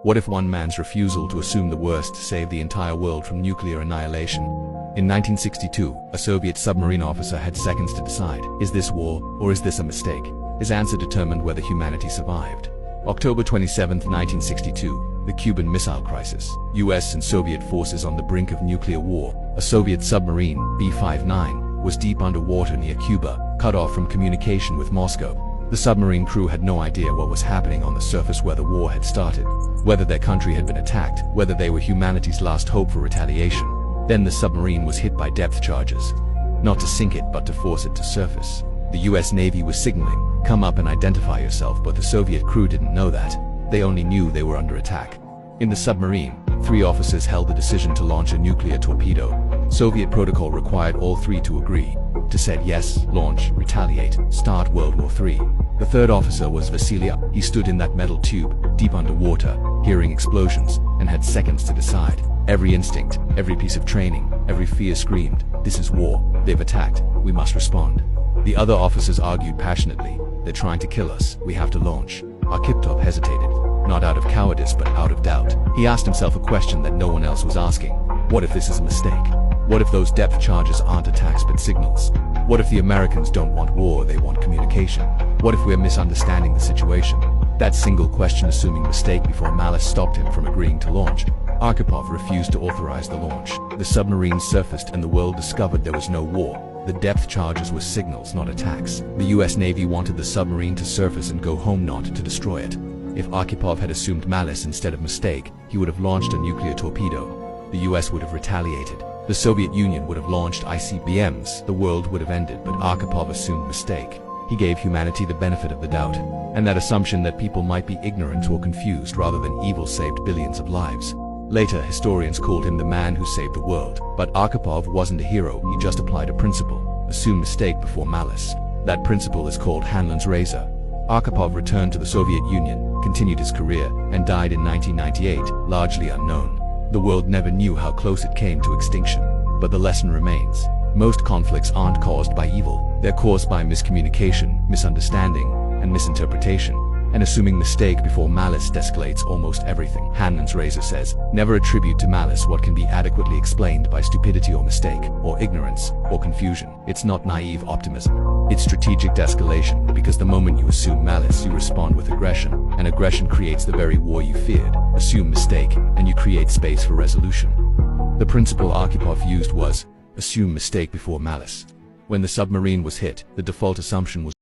What if one man's refusal to assume the worst saved the entire world from nuclear annihilation? In 1962, a Soviet submarine officer had seconds to decide, is this war, or is this a mistake? His answer determined whether humanity survived. October 27, 1962, the Cuban Missile Crisis. US and Soviet forces on the brink of nuclear war. A Soviet submarine, B-59, was deep underwater near Cuba, cut off from communication with Moscow. The submarine crew had no idea what was happening on the surface, where the war had started, whether their country had been attacked, whether they were humanity's last hope for retaliation. Then the submarine was hit by depth charges. Not to sink it, but to force it to surface. The US Navy was signaling, "Come up and identify yourself," but the Soviet crew didn't know that. They only knew they were under attack. In the submarine, 3 officers held the decision to launch a nuclear torpedo. Soviet protocol required all 3 to agree. To said yes, launch, retaliate, start World War III. The 3rd officer was Vasily. He stood in that metal tube, deep underwater, hearing explosions, and had seconds to decide. Every instinct, every piece of training, every fear screamed, "This is war. They've attacked. We must respond." The other officers argued passionately, "They're trying to kill us. We have to launch." Arkhipov hesitated, not out of cowardice but out of doubt. He asked himself a question that no one else was asking. What if this is a mistake? What if those depth charges aren't attacks but signals? What if the Americans don't want war, they want communication? What if we're misunderstanding the situation? That single question, assuming mistake before malice, stopped him from agreeing to launch. Arkhipov refused to authorize the launch. The submarine surfaced and the world discovered there was no war. The depth charges were signals, not attacks. The US Navy wanted the submarine to surface and go home, not to destroy it. If Arkhipov had assumed malice instead of mistake, he would have launched a nuclear torpedo. The US would have retaliated. The Soviet Union would have launched ICBMs. The world would have ended, but Arkhipov assumed mistake. He gave humanity the benefit of the doubt. And that assumption that people might be ignorant or confused rather than evil saved billions of lives. Later, historians called him the man who saved the world. But Arkhipov wasn't a hero, he just applied a principle. Assume mistake before malice. That principle is called Hanlon's razor. Arkhipov returned to the Soviet Union, continued his career, and died in 1998, largely unknown. The world never knew how close it came to extinction. But the lesson remains. Most conflicts aren't caused by evil. They're caused by miscommunication, misunderstanding, and misinterpretation. And assuming mistake before malice escalates almost everything. Hanlon's razor says, never attribute to malice what can be adequately explained by stupidity or mistake, or ignorance, or confusion. It's not naive optimism. It's strategic de-escalation, because the moment you assume malice, you respond with aggression, and aggression creates the very war you feared. Assume mistake, and you create space for resolution. The principle Arkhipov used was, assume mistake before malice. When the submarine was hit, the default assumption was